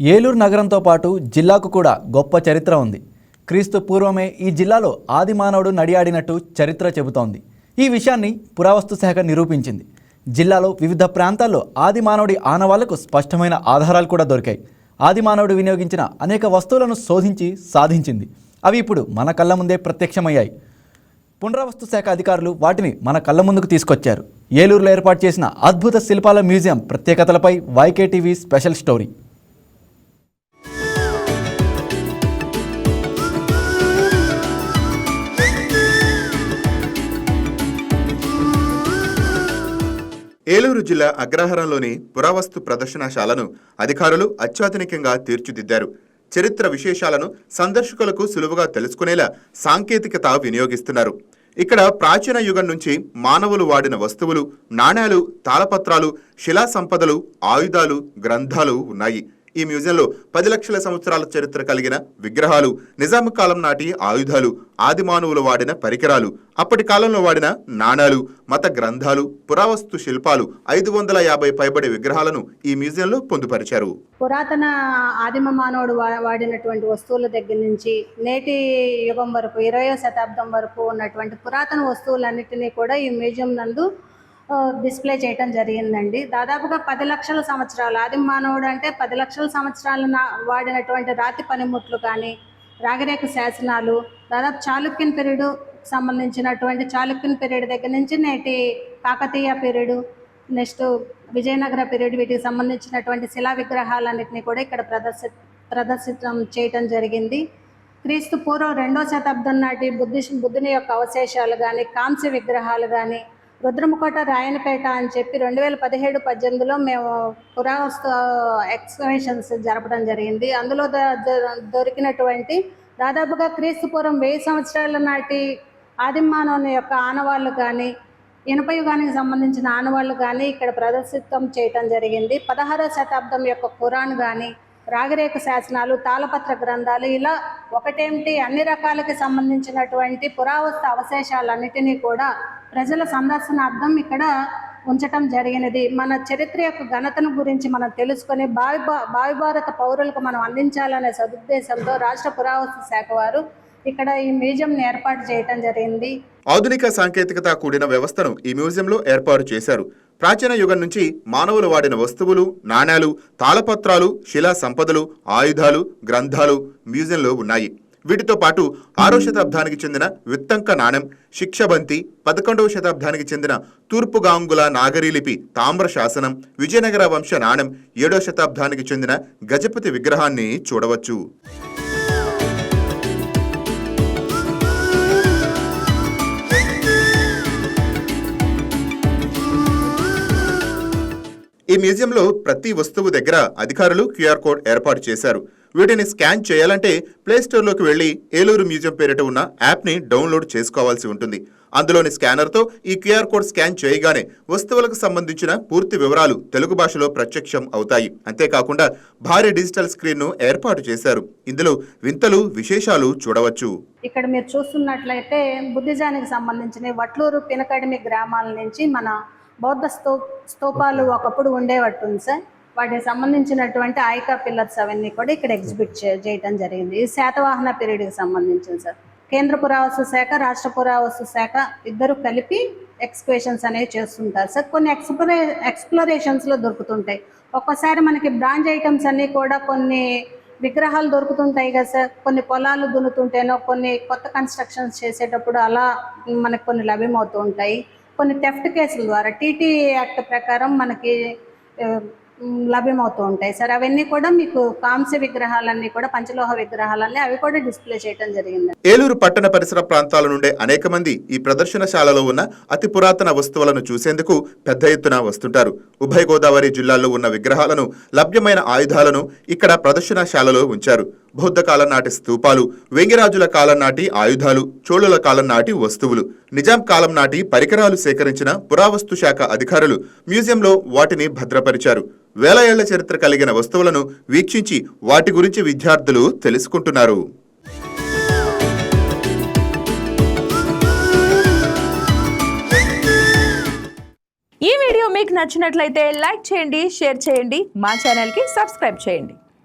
ఏలూరు నగరంతో పాటు జిల్లాకు కూడా గొప్ప చరిత్ర ఉంది. క్రీస్తు పూర్వమే ఈ జిల్లాలో ఆది మానవుడు నడియాడినట్టు చరిత్ర చెబుతోంది. ఈ విషయాన్ని పురావస్తు శాఖ నిరూపించింది. జిల్లాలో వివిధ ప్రాంతాల్లో ఆది మానవుడి ఆనవాళ్లకు స్పష్టమైన ఆధారాలు కూడా దొరికాయి. ఆది మానవుడు వినియోగించిన అనేక వస్తువులను శోధించి సాధించింది. అవి ఇప్పుడు మన కళ్ళ ముందే ప్రత్యక్షమయ్యాయి. పురావస్తు శాఖ అధికారులు వాటిని మన కళ్ళ ముందుకు తీసుకొచ్చారు. ఏలూరులో ఏర్పాటు చేసిన అద్భుత శిల్పాల మ్యూజియం ప్రత్యేకతలపై YK TV special story. Eluru జిల్లా అగ్రహారంలోని పురావస్తు ప్రదర్శనశాలను అధికారులు అత్యాధునికంగా తీర్చిదిద్దారు. చరిత్ర విశేషాలను సందర్శకులకు సులువుగా తెలుసుకునేలా సాంకేతికత వినియోగిస్తున్నారు. ఇక్కడ ప్రాచీన యుగం నుంచి మానవులు వాడిన వస్తువులు, నాణేలు, తాళపత్రాలు, శిలా సంపదలు, ఆయుధాలు, గ్రంథాలు ఉన్నాయి. ఈ మ్యూజియంలో 10 లక్షల సంవత్సరాల చరిత్ర కలిగిన విగ్రహాలు, నిజాం కాలం నాటి ఆయుధాలు, ఆదిమానవులు వాడిన పరికరాలు, అప్పటి కాలంలో వాడిన నాణాలు, మత గ్రంథాలు, పురావస్తు శిల్పాలు 550 పైబడి విగ్రహాలను ఈ మ్యూజియంలో పొందుపరిచారు. పురాతన ఆదిమ మానవుడు వాడినటువంటి వస్తువుల దగ్గర నుంచి నేటి యుగం వరకు 20వ శతాబ్దం వరకు ఉన్నటువంటి పురాతన వస్తువులన్నిటినీ కూడా ఈ మ్యూజియం నందు డిస్ప్లే చేయటం జరిగిందండి. దాదాపుగా 10 లక్షల సంవత్సరాలు ఆదిమ మానవుడు అంటే 10 లక్షల సంవత్సరాలు వాడినటువంటి రాతి పనిముట్లు కానీ, రాగిరేఖ శాసనాలు, దాదాపు చాళుక్యన్ పీరియడ్ సంబంధించినటువంటి చాళుక్యన్ పీరియడ్ దగ్గర నుంచి నేటి Kakatiya period, next Vijayanagara period, వీటికి సంబంధించినటువంటి శిలా విగ్రహాలన్నింటినీ కూడా ఇక్కడ ప్రదర్శితం చేయటం జరిగింది. క్రీస్తు పూర్వం 2వ శతాబ్దం నాటి బుద్ధుని యొక్క అవశేషాలు కానీ, కాంస్య విగ్రహాలు కానీ, రుద్రముకోట రాయనపేట అని చెప్పి 2017-18లో మేము పురావస్తు ఎక్స్కవేషన్స్ జరపడం జరిగింది. అందులో దొరికినటువంటి దాదాపుగా క్రీస్తు పూర్వం 1000 సంవత్సరాల నాటి ఆదిమ మానవుని యొక్క ఆనవాళ్ళు కానీ, ఇనుప యుగానికి సంబంధించిన ఆనవాళ్ళు కానీ ఇక్కడ ప్రదర్శితం చేయటం జరిగింది. 16వ శతాబ్దం యొక్క ఖురాన్ కానీ, రాగిరేఖ శాసనాలు, తాళపత్ర గ్రంథాలు, ఇలా ఒకటేమిటి అన్ని రకాలకి సంబంధించినటువంటి పురావస్తు అవశేషాలన్నిటినీ కూడా ప్రజల సందర్శనార్థం ఇక్కడ ఉంచటం జరిగినది. మన చరిత్ర యొక్క ఘనతను గురించి మనం తెలుసుకొని భావి భారత పౌరులకు మనం అందించాలనే సదుద్దేశంతో రాష్ట్ర పురావస్తు శాఖ వారు ఇక్కడ ఈ మ్యూజియంని ఏర్పాటు చేయటం జరిగింది. ఆధునిక సాంకేతికత కూడిన వ్యవస్థను ఈ మ్యూజియంలో ఏర్పాటు చేశారు. ప్రాచీన యుగం నుంచి మానవులు వాడిన వస్తువులు, నాణేలు, తాళపత్రాలు, శిలా సంపదలు, ఆయుధాలు, గ్రంథాలు మ్యూజియంలో ఉన్నాయి. వీటితో పాటు 6వ శతాబ్దానికి చెందిన విత్తంక నాణెం, శిక్షబంతి, 11వ శతాబ్దానికి చెందిన తూర్పుగాంగుల నాగరీలిపి తామ్ర శాసనం, విజయనగర వంశ నాణెం, 7వ శతాబ్దానికి చెందిన గజపతి విగ్రహాన్ని చూడవచ్చు. ఈ మ్యూజియంలో ప్రతి వస్తువు దగ్గర అధికారులు QR కోడ్ ఏర్పాటు చేశారు. వీటిని స్కాన్ చేయాలంటే ప్లేస్టోర్లోకి వెళ్లి ఏలూరు మ్యూజియం పేరిట ఉన్న యాప్ని డౌన్లోడ్ చేసుకోవాల్సి ఉంటుంది. అందులోని స్కానర్తో ఈ QR కోడ్ స్కాన్ చేయగానే వస్తువులకు సంబంధించిన పూర్తి వివరాలు తెలుగు భాషలో ప్రత్యక్షం అవుతాయి. అంతేకాకుండా భారీ డిజిటల్ స్క్రీన్ను ఏర్పాటు చేశారు. ఇందులో వింతలు, విశేషాలు చూడవచ్చు. ఇక్కడ మీరు చూస్తున్నట్లయితే బుద్ధిజానికి సంబంధించిన వట్లూరు, పినకడిమి గ్రామాల నుంచి మన బౌద్ధ స్తూపాలు ఒకప్పుడు ఉండేవట్టుంది సార్. వాటికి సంబంధించినటువంటి ఐకా పిల్లర్స్ అవన్నీ కూడా ఇక్కడ ఎగ్జిబిట్ చేయడం జరిగింది. ఇది శాతవాహన పీరియడ్కి సంబంధించింది సార్. కేంద్ర పురావస్తు శాఖ, రాష్ట్ర పురావస్తు శాఖ ఇద్దరు కలిపి ఎక్స్కవేషన్స్ అనేవి చేస్తుంటారు సార్. కొన్ని ఎక్స్ప్లోరేషన్స్లో దొరుకుతుంటాయి. ఒక్కసారి మనకి బ్రాంజ్ ఐటమ్స్ అన్నీ కూడా కొన్ని విగ్రహాలు దొరుకుతుంటాయి కదా సార్. కొన్ని పొలాలు దున్నుతుంటేనో, కొన్ని కొత్త కన్స్ట్రక్షన్స్ చేసేటప్పుడు అలా మనకు కొన్ని లభ్యమవుతూ ఉంటాయి. కొన్ని థెఫ్ట్ కేసుల ద్వారా TT యాక్ట్ ప్రకారం మనకి లభ్యమవుతూ ఉంటాయి సార్. అవన్నీ కూడా మీకు కాంస్య విగ్రహాలన్నీ కూడా, పంచలోహ విగ్రహాలన్నీ అవి కూడా డిస్ప్లే చేయడం జరిగింది. ఏలూరు పట్టణ పరిసర ప్రాంతాల నుండే అనేక మంది ఈ ప్రదర్శనశాలలో ఉన్న అతి పురాతన వస్తువులను చూసేందుకు పెద్ద ఎత్తున వస్తుంటారు. ఉభయ గోదావరి జిల్లాల్లో ఉన్న విగ్రహాలను, లభ్యమైన ఆయుధాలను ఇక్కడ ప్రదర్శనశాలలో ఉంచారు. బౌద్ధ కాలం నాటి స్తూపాలు, వెంగిరాజుల కాలం నాటి ఆయుధాలు, చోళుల కాలం నాటి వస్తువులు, నిజాం కాలం నాటి పరికరాలు సేకరించిన పురావస్తు శాఖ అధికారులు మ్యూజియంలో వాటిని భద్రపరిచారు. వేల ఏళ్ల చరిత్ర కలిగిన వస్తువులను వీక్షించి వాటి గురించి విద్యార్థులు తెలుసుకుంటున్నారు. ఈ వీడియో మీకు నచ్చినట్లయితే లైక్ చేయండి, షేర్ చేయండి, మా ఛానల్కి సబ్స్క్రైబ్ చేయండి.